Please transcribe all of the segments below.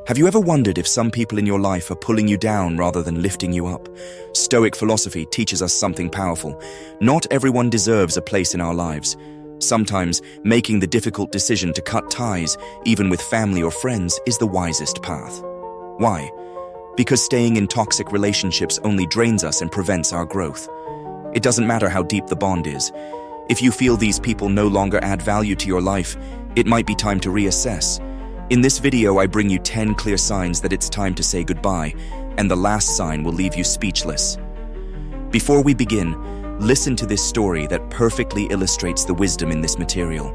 Have you ever wondered if some people in your life are pulling you down rather than lifting you up? Stoic philosophy teaches us something powerful. Not everyone deserves a place in our lives. Sometimes, making the difficult decision to cut ties, even with family or friends, is the wisest path. Why? Because staying in toxic relationships only drains us and prevents our growth. It doesn't matter how deep the bond is. If you feel these people no longer add value to your life, it might be time to reassess. In this video, I bring you 10 clear signs that it's time to say goodbye, and the last sign will leave you speechless. Before we begin, listen to this story that perfectly illustrates the wisdom in this material.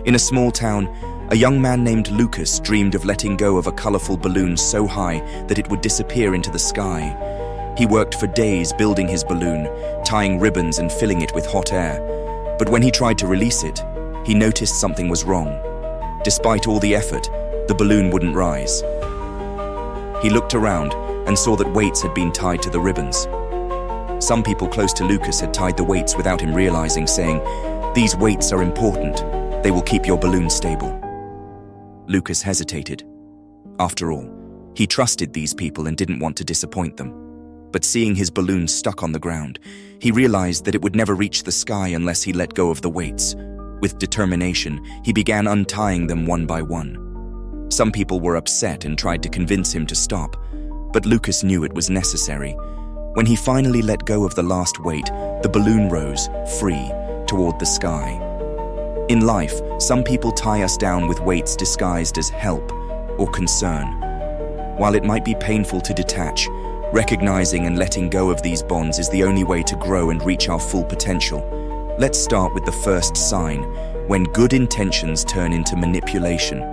In a small town, a young man named Lucas dreamed of letting go of a colorful balloon so high that it would disappear into the sky. He worked for days building his balloon, tying ribbons and filling it with hot air. But when he tried to release it, he noticed something was wrong. Despite all the effort, the balloon wouldn't rise. He looked around and saw that weights had been tied to the ribbons. Some people close to Lucas had tied the weights without him realizing, saying, "These weights are important. They will keep your balloon stable." Lucas hesitated. After all, he trusted these people and didn't want to disappoint them. But seeing his balloon stuck on the ground, he realized that it would never reach the sky unless he let go of the weights. With determination, he began untying them one by one. Some people were upset and tried to convince him to stop, but Lucas knew it was necessary. When he finally let go of the last weight, the balloon rose, free, toward the sky. In life, some people tie us down with weights disguised as help or concern. While it might be painful to detach, recognizing and letting go of these bonds is the only way to grow and reach our full potential. Let's start with the first sign, when good intentions turn into manipulation.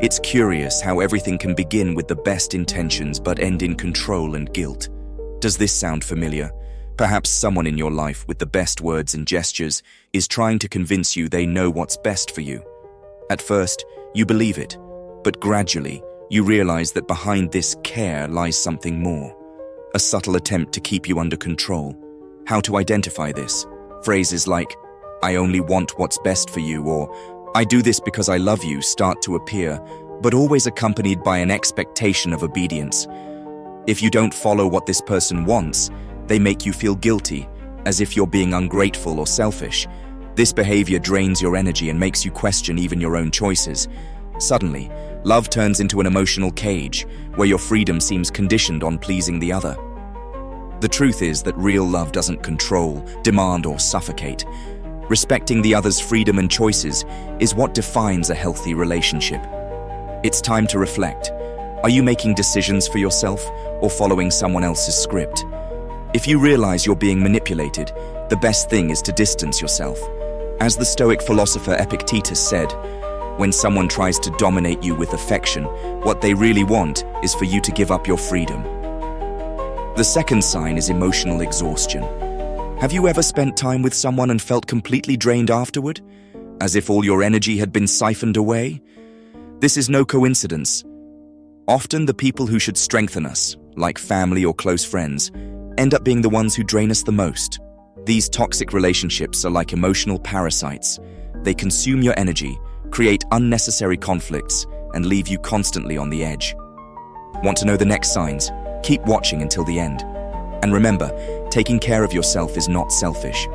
It's curious how everything can begin with the best intentions but end in control and guilt. Does this sound familiar? Perhaps someone in your life with the best words and gestures is trying to convince you they know what's best for you. At first, you believe it, but gradually, you realize that behind this care lies something more. A subtle attempt to keep you under control. How to identify this? Phrases like, "I only want what's best for you," or "I do this because I love you," start to appear, but always accompanied by an expectation of obedience. If you don't follow what this person wants, they make you feel guilty, as if you're being ungrateful or selfish. This behavior drains your energy and makes you question even your own choices. Suddenly, love turns into an emotional cage, where your freedom seems conditioned on pleasing the other. The truth is that real love doesn't control, demand, or suffocate. Respecting the other's freedom and choices is what defines a healthy relationship. It's time to reflect. Are you making decisions for yourself or following someone else's script? If you realize you're being manipulated, the best thing is to distance yourself. As the Stoic philosopher Epictetus said, when someone tries to dominate you with affection, what they really want is for you to give up your freedom. The second sign is emotional exhaustion. Have you ever spent time with someone and felt completely drained afterward? As if all your energy had been siphoned away? This is no coincidence. Often the people who should strengthen us, like family or close friends, end up being the ones who drain us the most. These toxic relationships are like emotional parasites. They consume your energy, create unnecessary conflicts, and leave you constantly on the edge. Want to know the next signs? Keep watching until the end. And remember, taking care of yourself is not selfish.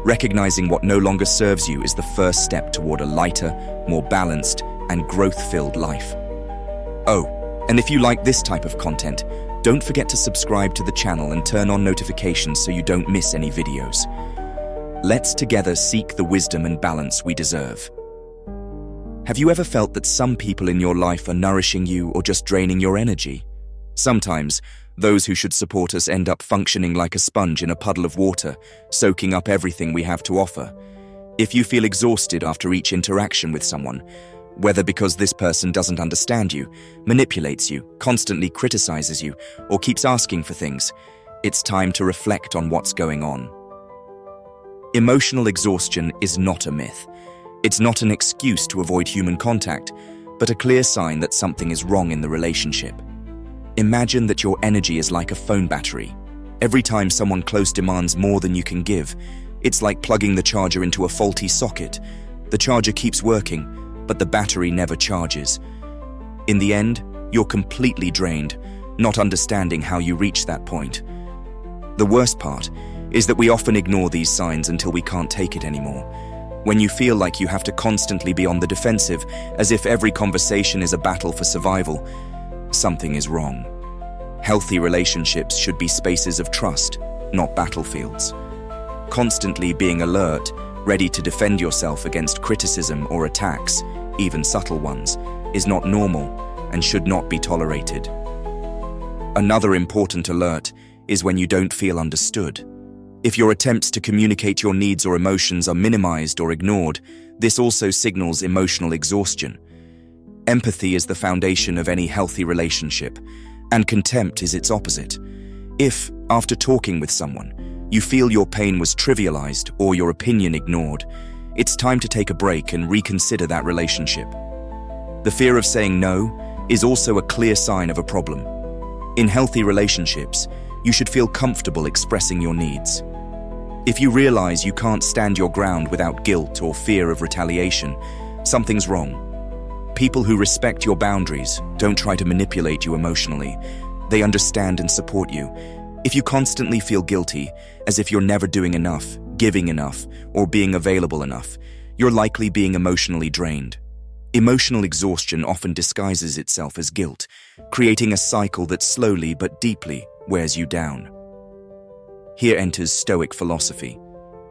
Recognizing what no longer serves you is the first step toward a lighter, more balanced, and growth-filled life. Oh, and if you like this type of content, don't forget to subscribe to the channel and turn on notifications so you don't miss any videos. Let's together seek the wisdom and balance we deserve. Have you ever felt that some people in your life are nourishing you or just draining your energy? Sometimes, those who should support us end up functioning like a sponge in a puddle of water, soaking up everything we have to offer. If you feel exhausted after each interaction with someone, whether because this person doesn't understand you, manipulates you, constantly criticizes you, or keeps asking for things, it's time to reflect on what's going on. Emotional exhaustion is not a myth. It's not an excuse to avoid human contact, but a clear sign that something is wrong in the relationship. Imagine that your energy is like a phone battery. Every time someone close demands more than you can give, it's like plugging the charger into a faulty socket. The charger keeps working, but the battery never charges. In the end, you're completely drained, not understanding how you reach that point. The worst part is that we often ignore these signs until we can't take it anymore. When you feel like you have to constantly be on the defensive, as if every conversation is a battle for survival, something is wrong. Healthy relationships should be spaces of trust, not battlefields. Constantly being alert, ready to defend yourself against criticism or attacks, even subtle ones, is not normal and should not be tolerated. Another important alert is when you don't feel understood. If your attempts to communicate your needs or emotions are minimized or ignored, this also signals emotional exhaustion. Empathy is the foundation of any healthy relationship, and contempt is its opposite. If, after talking with someone, you feel your pain was trivialized or your opinion ignored, it's time to take a break and reconsider that relationship. The fear of saying no is also a clear sign of a problem. In healthy relationships, you should feel comfortable expressing your needs. If you realize you can't stand your ground without guilt or fear of retaliation, something's wrong. People who respect your boundaries don't try to manipulate you emotionally. They understand and support you. If you constantly feel guilty, as if you're never doing enough, giving enough, or being available enough, you're likely being emotionally drained. Emotional exhaustion often disguises itself as guilt, creating a cycle that slowly but deeply wears you down. Here enters Stoic philosophy.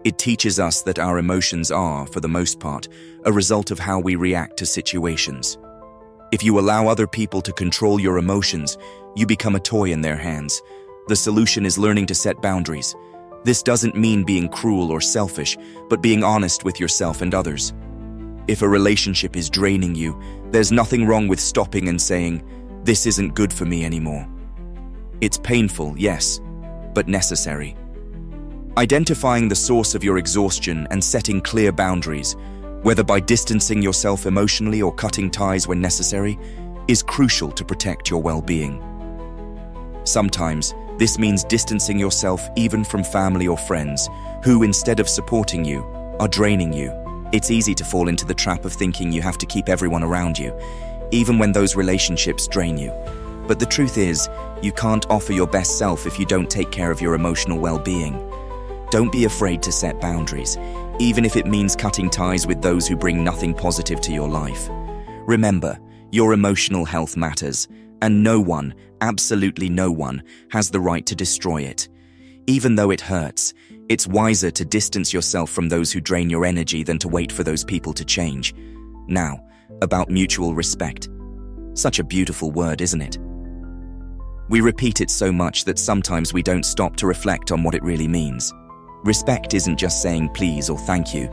It teaches us that our emotions are, for the most part, a result of how we react to situations. If you allow other people to control your emotions, you become a toy in their hands. The solution is learning to set boundaries. This doesn't mean being cruel or selfish, but being honest with yourself and others. If a relationship is draining you, there's nothing wrong with stopping and saying, "This isn't good for me anymore." It's painful, yes, but necessary. Identifying the source of your exhaustion and setting clear boundaries, whether by distancing yourself emotionally or cutting ties when necessary, is crucial to protect your well-being. Sometimes, this means distancing yourself even from family or friends who, instead of supporting you, are draining you. It's easy to fall into the trap of thinking you have to keep everyone around you, even when those relationships drain you. But the truth is, you can't offer your best self if you don't take care of your emotional well-being. Don't be afraid to set boundaries, even if it means cutting ties with those who bring nothing positive to your life. Remember, your emotional health matters, and no one, absolutely no one, has the right to destroy it. Even though it hurts, it's wiser to distance yourself from those who drain your energy than to wait for those people to change. Now, about mutual respect. Such a beautiful word, isn't it? We repeat it so much that sometimes we don't stop to reflect on what it really means. Respect isn't just saying please or thank you.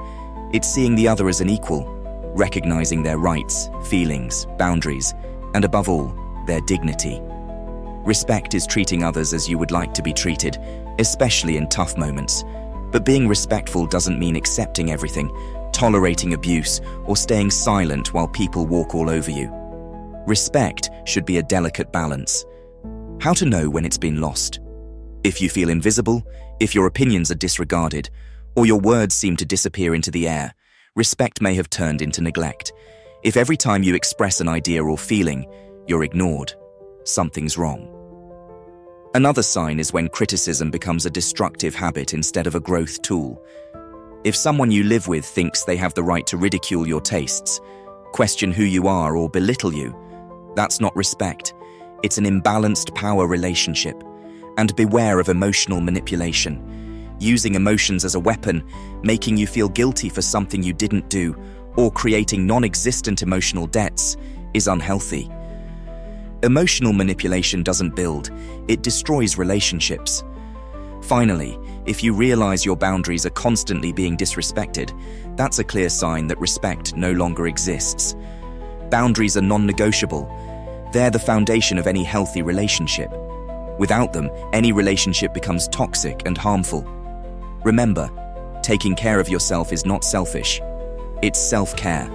It's seeing the other as an equal, recognizing their rights, feelings, boundaries, and above all, their dignity. Respect is treating others as you would like to be treated, especially in tough moments. But being respectful doesn't mean accepting everything, tolerating abuse, or staying silent while people walk all over you. Respect should be a delicate balance. How to know when it's been lost? If you feel invisible, if your opinions are disregarded, or your words seem to disappear into the air, respect may have turned into neglect. If every time you express an idea or feeling, you're ignored, something's wrong. Another sign is when criticism becomes a destructive habit instead of a growth tool. If someone you live with thinks they have the right to ridicule your tastes, question who you are, or belittle you, that's not respect. It's an imbalanced power relationship. And beware of emotional manipulation. Using emotions as a weapon, making you feel guilty for something you didn't do, or creating non-existent emotional debts is unhealthy. Emotional manipulation doesn't build, it destroys relationships. Finally, if you realize your boundaries are constantly being disrespected, that's a clear sign that respect no longer exists. Boundaries are non-negotiable. They're the foundation of any healthy relationship. Without them, any relationship becomes toxic and harmful. Remember, taking care of yourself is not selfish. It's self-care.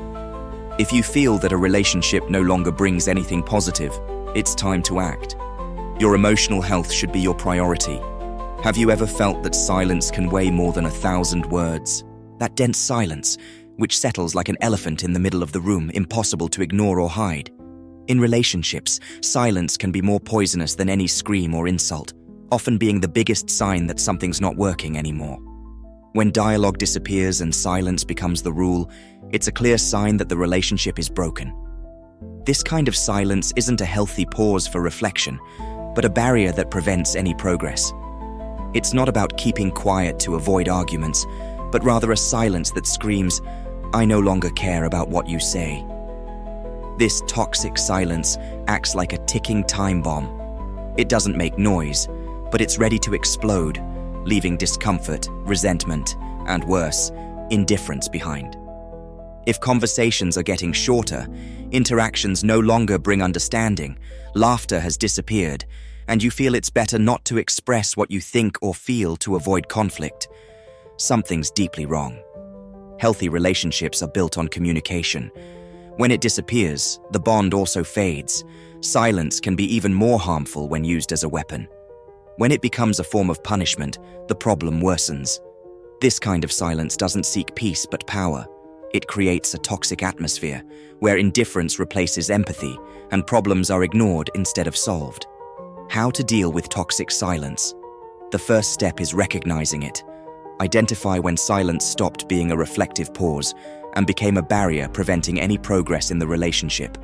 If you feel that a relationship no longer brings anything positive, it's time to act. Your emotional health should be your priority. Have you ever felt that silence can weigh more than 1,000 words? That dense silence, which settles like an elephant in the middle of the room, impossible to ignore or hide. In relationships, silence can be more poisonous than any scream or insult, often being the biggest sign that something's not working anymore. When dialogue disappears and silence becomes the rule, it's a clear sign that the relationship is broken. This kind of silence isn't a healthy pause for reflection, but a barrier that prevents any progress. It's not about keeping quiet to avoid arguments, but rather a silence that screams, "I no longer care about what you say." This toxic silence acts like a ticking time bomb. It doesn't make noise, but it's ready to explode, leaving discomfort, resentment, and worse, indifference behind. If conversations are getting shorter, interactions no longer bring understanding, laughter has disappeared, and you feel it's better not to express what you think or feel to avoid conflict, something's deeply wrong. Healthy relationships are built on communication. When it disappears, the bond also fades. Silence can be even more harmful when used as a weapon. When it becomes a form of punishment, the problem worsens. This kind of silence doesn't seek peace but power. It creates a toxic atmosphere where indifference replaces empathy and problems are ignored instead of solved. How to deal with toxic silence? The first step is recognizing it. Identify when silence stopped being a reflective pause and became a barrier preventing any progress in the relationship.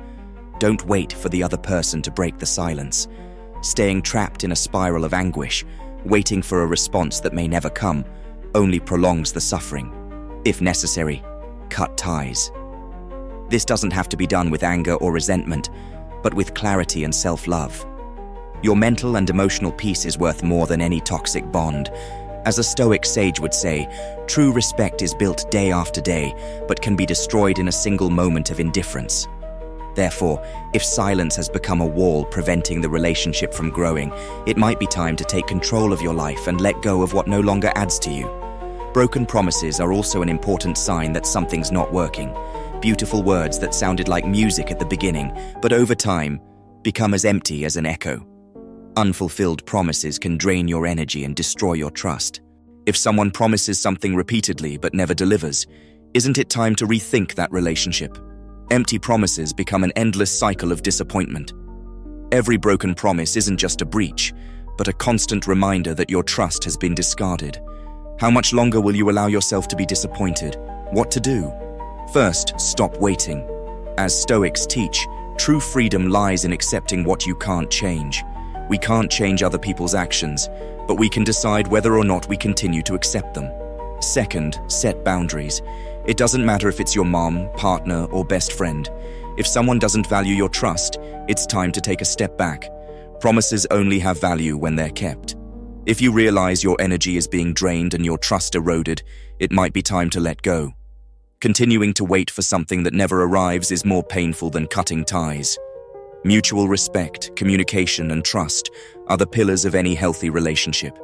Don't wait for the other person to break the silence. Staying trapped in a spiral of anguish, waiting for a response that may never come, only prolongs the suffering. If necessary, cut ties. This doesn't have to be done with anger or resentment, but with clarity and self-love. Your mental and emotional peace is worth more than any toxic bond. As a Stoic sage would say, true respect is built day after day, but can be destroyed in a single moment of indifference. Therefore, if silence has become a wall preventing the relationship from growing, it might be time to take control of your life and let go of what no longer adds to you. Broken promises are also an important sign that something's not working. Beautiful words that sounded like music at the beginning, but over time, become as empty as an echo. Unfulfilled promises can drain your energy and destroy your trust. If someone promises something repeatedly but never delivers, isn't it time to rethink that relationship? Empty promises become an endless cycle of disappointment. Every broken promise isn't just a breach, but a constant reminder that your trust has been discarded. How much longer will you allow yourself to be disappointed? What to do? First, stop waiting. As Stoics teach, true freedom lies in accepting what you can't change. We can't change other people's actions, but we can decide whether or not we continue to accept them. Second, set boundaries. It doesn't matter if it's your mom, partner, or best friend. If someone doesn't value your trust, it's time to take a step back. Promises only have value when they're kept. If you realize your energy is being drained and your trust eroded, it might be time to let go. Continuing to wait for something that never arrives is more painful than cutting ties. Mutual respect, communication, and trust are the pillars of any healthy relationship.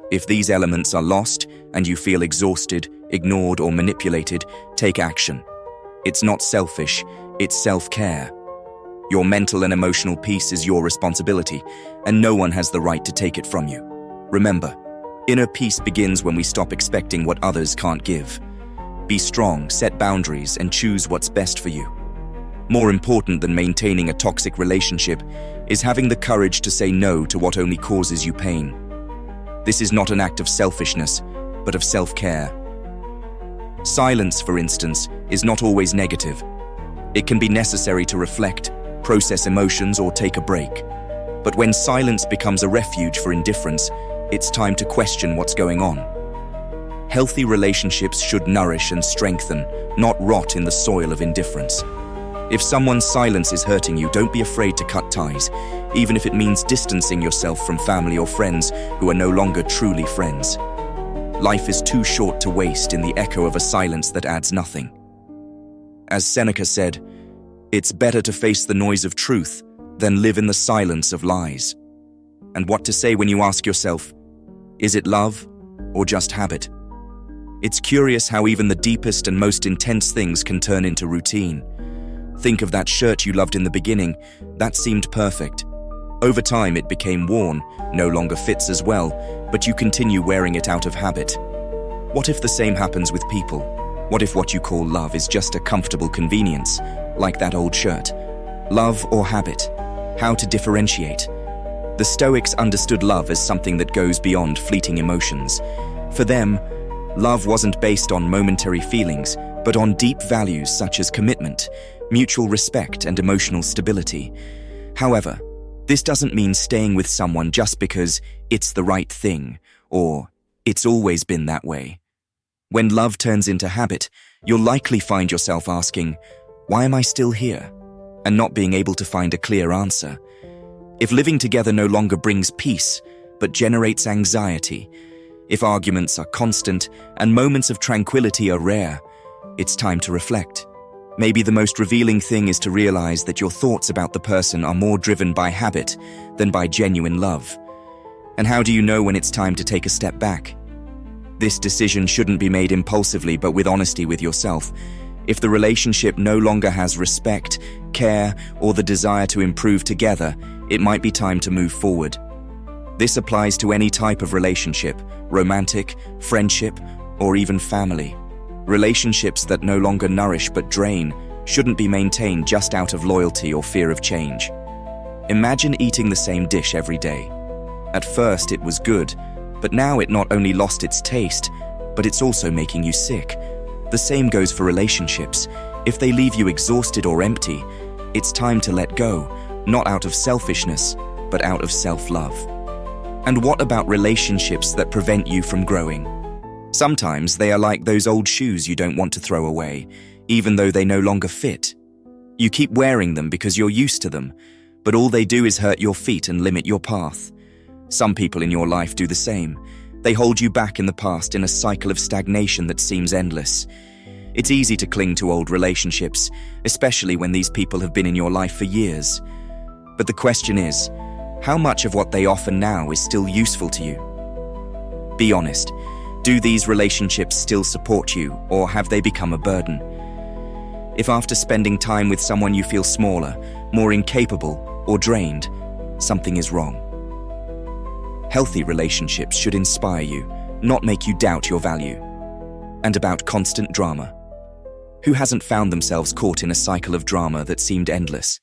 If these elements are lost and you feel exhausted, ignored, or manipulated, take action. It's not selfish, it's self-care. Your mental and emotional peace is your responsibility, and no one has the right to take it from you. Remember, inner peace begins when we stop expecting what others can't give. Be strong, set boundaries, and choose what's best for you. More important than maintaining a toxic relationship is having the courage to say no to what only causes you pain. This is not an act of selfishness, but of self-care. Silence, for instance, is not always negative. It can be necessary to reflect, process emotions, or take a break. But when silence becomes a refuge for indifference, it's time to question what's going on. Healthy relationships should nourish and strengthen, not rot in the soil of indifference. If someone's silence is hurting you, don't be afraid to cut ties, even if it means distancing yourself from family or friends who are no longer truly friends. Life is too short to waste in the echo of a silence that adds nothing. As Seneca said, "It's better to face the noise of truth than live in the silence of lies." And what to say when you ask yourself, is it love or just habit? It's curious how even the deepest and most intense things can turn into routine. Think of that shirt you loved in the beginning. That seemed perfect. Over time, it became worn, no longer fits as well, but you continue wearing it out of habit. What if the same happens with people? What if what you call love is just a comfortable convenience, like that old shirt? Love or habit? How to differentiate? The Stoics understood love as something that goes beyond fleeting emotions. For them, love wasn't based on momentary feelings, but on deep values such as commitment, mutual respect, and emotional stability. However, this doesn't mean staying with someone just because it's the right thing, or it's always been that way. When love turns into habit, you'll likely find yourself asking, "Why am I still here?" and not being able to find a clear answer. If living together no longer brings peace, but generates anxiety, if arguments are constant and moments of tranquility are rare, it's time to reflect. Maybe the most revealing thing is to realize that your thoughts about the person are more driven by habit than by genuine love. And how do you know when it's time to take a step back? This decision shouldn't be made impulsively, but with honesty with yourself. If the relationship no longer has respect, care, or the desire to improve together, it might be time to move forward. This applies to any type of relationship, romantic, friendship, or even family. Relationships that no longer nourish but drain shouldn't be maintained just out of loyalty or fear of change. Imagine eating the same dish every day. At first it was good, but now it not only lost its taste, but it's also making you sick. The same goes for relationships. If they leave you exhausted or empty, it's time to let go, not out of selfishness, but out of self-love. And what about relationships that prevent you from growing? Sometimes they are like those old shoes you don't want to throw away, even though they no longer fit. You keep wearing them because you're used to them, but all they do is hurt your feet and limit your path. Some people in your life do the same. They hold you back in the past in a cycle of stagnation that seems endless. It's easy to cling to old relationships, especially when these people have been in your life for years. But the question is, how much of what they offer now is still useful to you? Be honest. Do these relationships still support you, or have they become a burden? If after spending time with someone you feel smaller, more incapable, or drained, something is wrong. Healthy relationships should inspire you, not make you doubt your value. And about constant drama. Who hasn't found themselves caught in a cycle of drama that seemed endless?